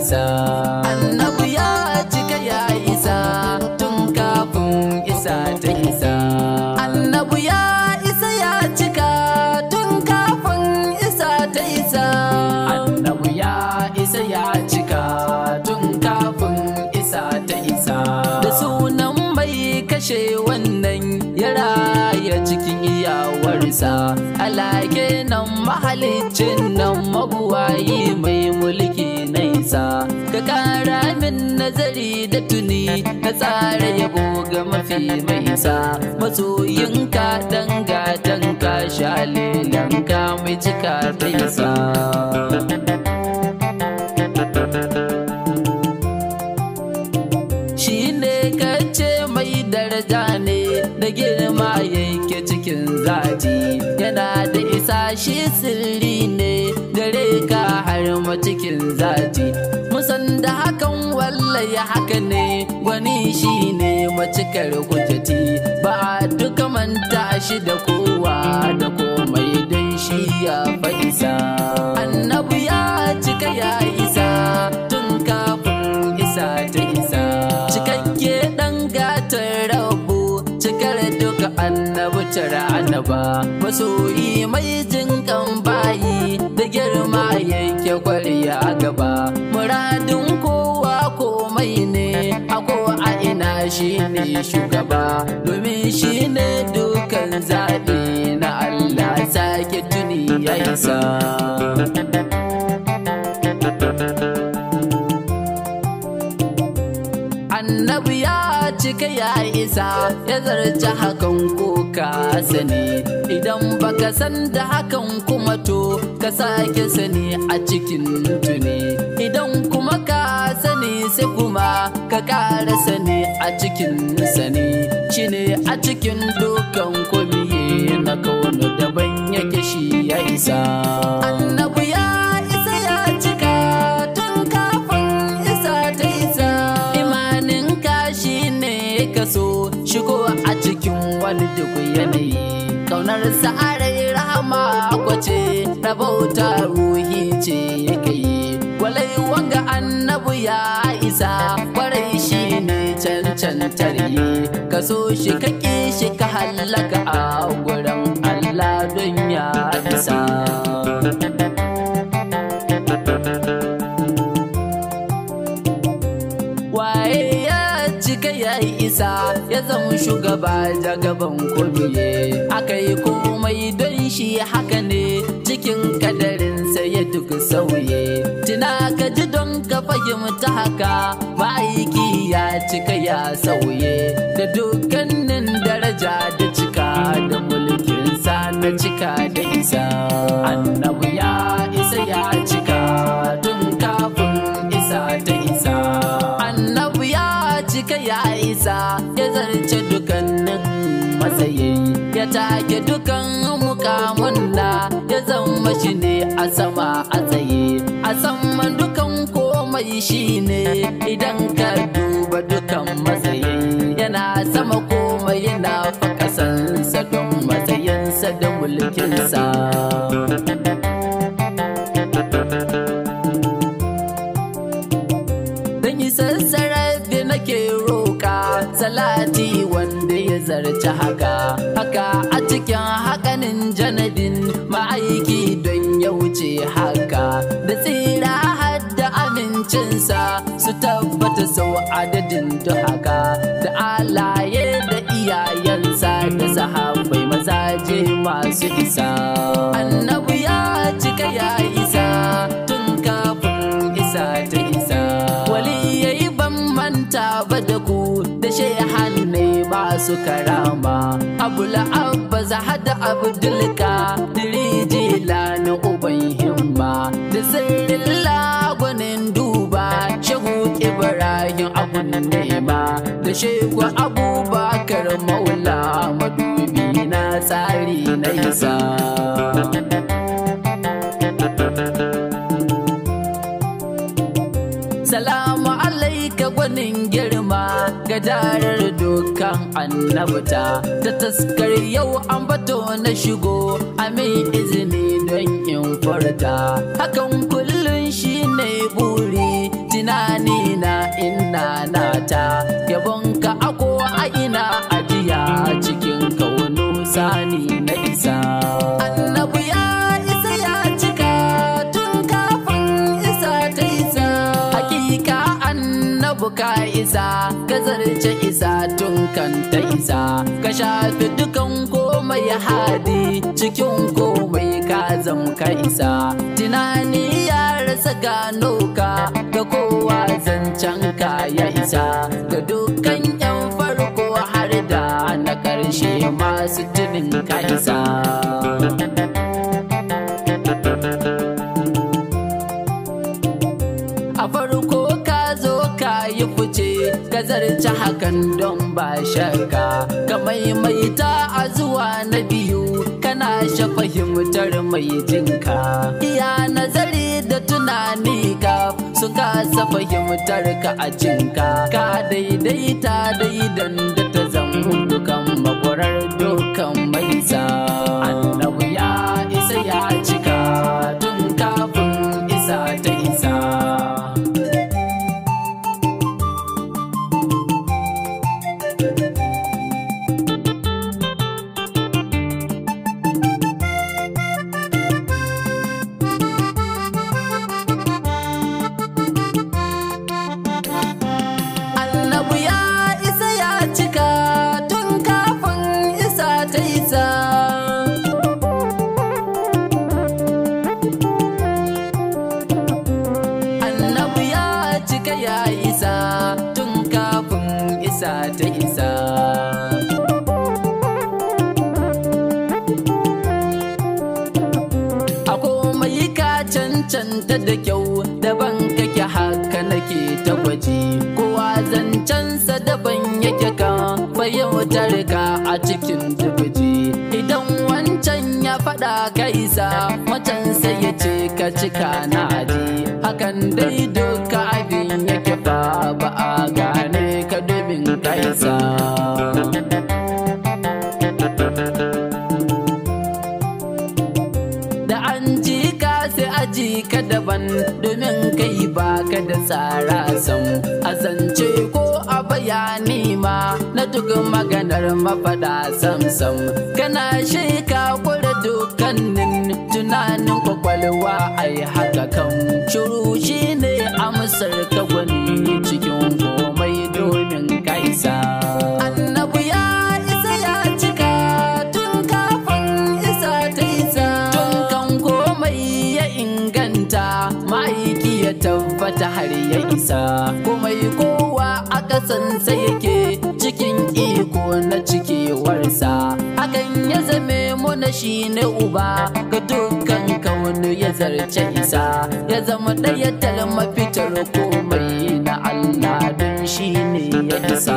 isa. Annabi ya cika ya isa tun kafin isa ta isa. Annabi ya isa ya cika tun kafin isa ta isa. Annabi ya isa ya cika tun kafin isa ta isa. Da sunan mai kashe wannan ya raya cikin iyawarsa. Alake nan mahalicin nan mabuwayi mai mulki na isa. Ka kara min nazari da tuni na tsara yabo ga mafi mai isa. Masoyinka danga danka shalilanka mai cika ta isa. Shi ne kace mai daraja ne da girma yake cikin zati. Yana da isa shi sirri ne gare ka har ma cikin zati. Musan da hakan wallahi haka ne gwani shi ne macikar hujjati. Ba duka manta shi da kowa da komai don shi ya fa isa. Annabi ya cika ya isa tun kafin isa ta isa. Cikakke dan gatar rabu cikar duka annabi tara annaba. Masoyi mai jinkan bayi da girma yake kwarya a gaba. Muradin kowa komai ne a ko a ina shi ne shugaba. Domin shi ne dukan zaɓi na Allah sake tuni ya isa. Annabi ya cika ya isa ya zarce hakan ko ka sani. Idan baka san da hakan kuma to ka sake sani a cikin tuni. Idan kuma ka sani sai kuma ka ƙara sani a cikin sani. Shine a cikin dukan komiye na kaunu daban yake shi ya isa. Annabi ya isa ya cika tun kafin isa ta isa. Imanin ka shine ka so shigo a cikin wani duk yanayi. Kaunar sa'arai rahama kwace rabauta ruhi ce yake yi. Walai wanga annabi ya isa kwarai shi ne cancantar yi. Ka so shi ka ƙi shi ka hallaka a gurin Allah don ya isa. Waye ya cika ya isa ya zama shugaba jagaban komiye. Aka yi komai don shi haka ne cikin kadarinsa ya duk sauye. Tuna ka ji don ka fahimta haka ma'aiki ya cika ya sauye. Da dukkanin daraja da cika da mulkinsa na cika da isa. Annabi ya isa ya cika tun kafin isa ta isa. Annabi ya cika ya isa ya zarce dukkanin matsayi. Ya take dukan mukamun da ya zama shi ne a sama a tsaye. A saman dukan komai shi ne idan ka duba dukan matsayi. Yana sama komai yana fa kasansa don matsayinsa da mulkinsa. Dan yi sassarar da nake roƙa salati wanda ya zarce haka. Haka a cikin hakanin janabin ma'aiki don ya wuce haka. Da tsira har da amincinsa su tabbata sau adadin da haka. Da alaye da iyayensa da sahabbai mazaje masu isa. Annabi ya cika ya isa tun kafin isa ta isa. Waliyai ban manta ba da ku da shehannai masu karama. Abul Abbas hada Abdulka Dirijila na uban himma. Da sirrin lagwanin duba Shehu Ibrahim abun nema. Da Shehu Abubakar Maula madubi na tsari na isa. Salamu alaika gwanin girma gadarar dukkan annabta. Ta taskar yau an bato na shigo amin izini don in furta. Hakan kullum shi ne buri tunani na ina nata yabonka ako a ina ajiya cikin kaunu sani na isa. Annabi ya isa ya cika tun kafin isa ta isa, hakika annabi ka isa ka zarce isa tun kan ta isa, ka shafi dukan komai hadi cikin komai ka zam ka isa. Tunani ya rasa gano ka ga kowa zancen ka ya isa, ga dukkan yan farko har da na karshe masu tunin ka isa. A farko ka zo ka yi fice ka zarce hakan don ba shakka, ka maimaita a zuwa na biyu kana fahimtar mai jinka. Iya nazari da tunani ka sun kasa fahimtar ka a jinka, ka daidaita daidan da ta zama dukan makwarar dukan mai sa. Annabi ya isa ya cika tun kafin isa ta isa. Ta isa. A komai ka cancanta da kyau daban kake haka nake ta gwaji, kowa zancensa daban yake kan fahimtar ka a cikin dubuji. Idan wancan ya faɗa ka isa wancan sai ya ce ka cika na aji, hakan dai duka abin yake fa ba a gane ka domin ka isa. Da an ji ka sai aji ka daban domin kai ba ka da tsara sam, a zance ko a bayani ma na duk maganar mafaɗa sam-sam. Kana shaika kura dukkanin tunanin kwakwalwa ai haka kan shuru shi ne amsar ka gwani cikin komai domin ka isa. Annabi ya isa ya cika tun kafin isa ta isa, tun kan komai ya inganta ma'aiki ya tabbata har ya isa. Komai kowa a ƙasansa yake cikin iko na cikewarsa, hakan ya zame muna shi ne uba ga dukkan kaunu ya zarce isa, ya zama ɗaya talma fitar komai na Allah don shi ne ya isa.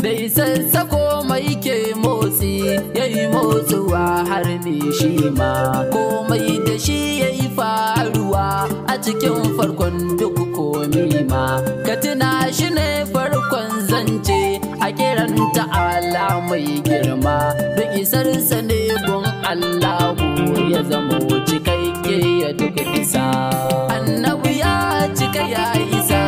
Da isarsa komai ke motsi ya yi motsuwa har ne shi ma, komai da shi ya yi faruwa a cikin farkon duk komi ma. Ka tuna shi ne farkon zance a kiran ta'ala mai girma, da isarsa ne gun Allahu ya zama cikakke ya duka isa. Annabi ya cika ya isa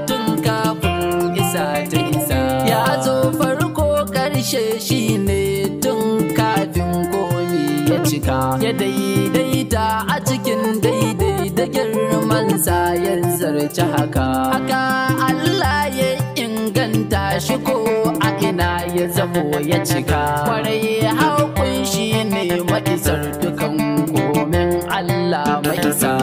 tun kafin isa ta isa, ya zo farko ƙarshe shi ne tun kafin komi ya cika, ya daidaita a cikin daidai da girmansa ya zarce haka. Haka Allah ya inganta shi ko a ina ya zamo ya cika, kwarai haƙun shi ne maisar dukan komin Allah mai isa.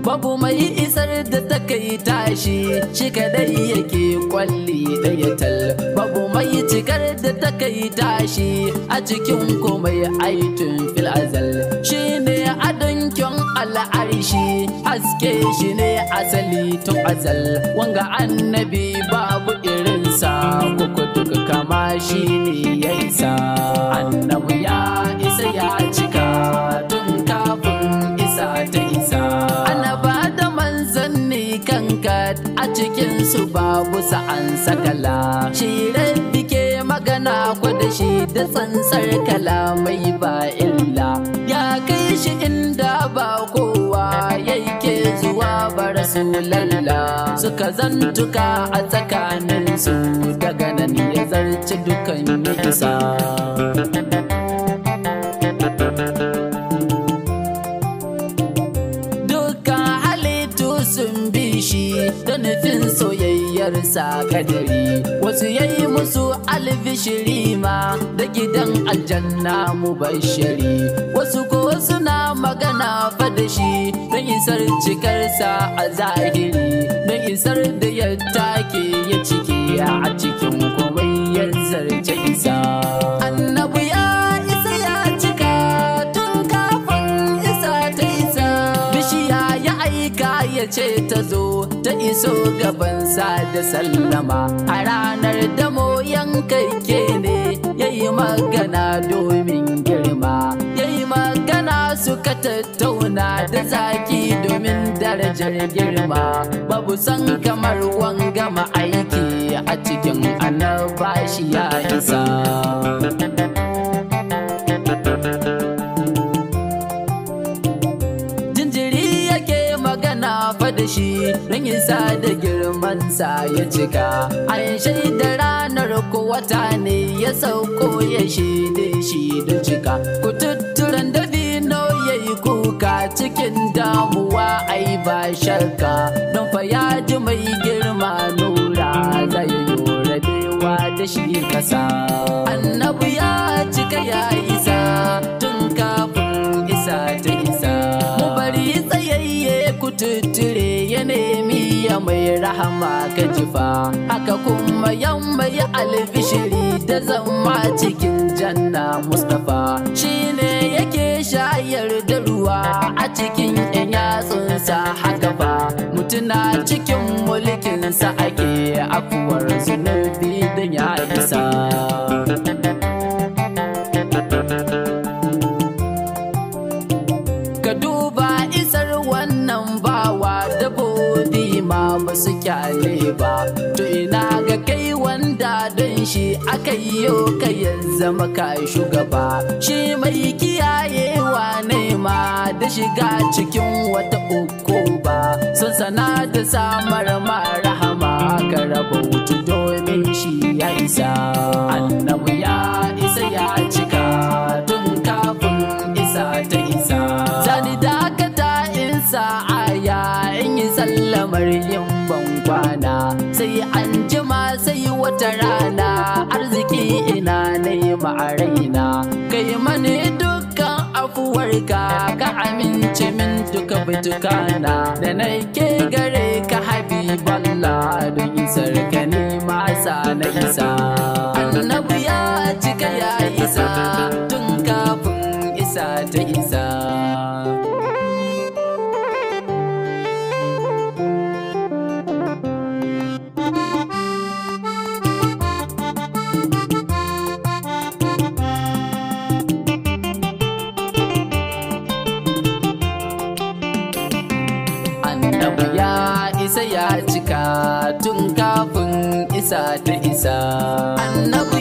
Babu mai isar da ta kai tashi shi kadai yake kwalli ɗaya tal, babu mai cikar da ta kai tashi a cikin komai aitin fil azal. Shi ne adonkin al'arshi haske shi ne asali tun azal, wanga annabi babu irinsa kuku duka kama shi ne ya isa. Annabi ya isa ya cika tun kafin isa ta isa. Annaba da manzanni kanka a cikinsu babu sa'an sakala, shi rabbi magana kwada shi da tsantsar kalamai ba illa, ya kai shi inda ba kowa yake zuwa ba Rasulallah. Suka zantuka a tsakaninsu, daga nan ya zarci dukan nisa. Da nufin soyayyarsa kadari, wasu yayi musu albishiri ma da gidan aljanna mubashiri, wasu ko suna magana fa da shi don isar cikarsa a zahiri, don isar da ya take ya cike a cikin komai ya zarce isa. Annabi ya isa ya cika tun kafin isa ta isa, bishiya ya aika ya ce ta zo ta iso gabansa da sallama. A ranar damo yankakke ne ya yi magana domin girma, ya yi magana suka tattauna da zaki domin darajar girma. Babu san kamar wangama aiki a cikin annabashi ya isa. Da shi don isa da girmansa ya cika, an shaida ranar ko wata ne ya sauko ya shaide shi da cika. Kututturen dabino ya yi kuka cikin damuwa ai ba shakka, don fa ya ji mai girma nura zai yi rabewa da shi kasa. Annabi ya cika ya isa tun kafin isa ta isa, mu bari tsayayye kututture ya nemi ya mai rahama ka jifa, haka kuma yan mai albishiri da zama cikin janna Mustapha. Shine yake shayar da ruwa a cikin yan yatsunsa haka fa, mutuna cikin mulkinsa ake afuwar zunubi don ya isa. Ka duba isar wannan bawa da ba su kyale ba, to ina ga kai wanda don shi aka yi ka ya zama ka shugaba. Shi mai kiyayewa ne ma da shiga cikin wata uku ba, sun sana da samar ma rahama ka raba wutu domin shi ya isa. Annabi ya isa ya cika tun kafin isa ta isa. Zani dakata insa aya in yi sallamar yin bankwana, sai an jima sai wata rana arziki ina nema a raina. Kai mani dukkan afuwarka ka amince min duka bitukana da nake gare ka Habiballah, don isar ka nema sa na isa. Annabi ya cika ya isa tun kafin isa ta isa. Ya cika tun kafin isa ta isa. Annabi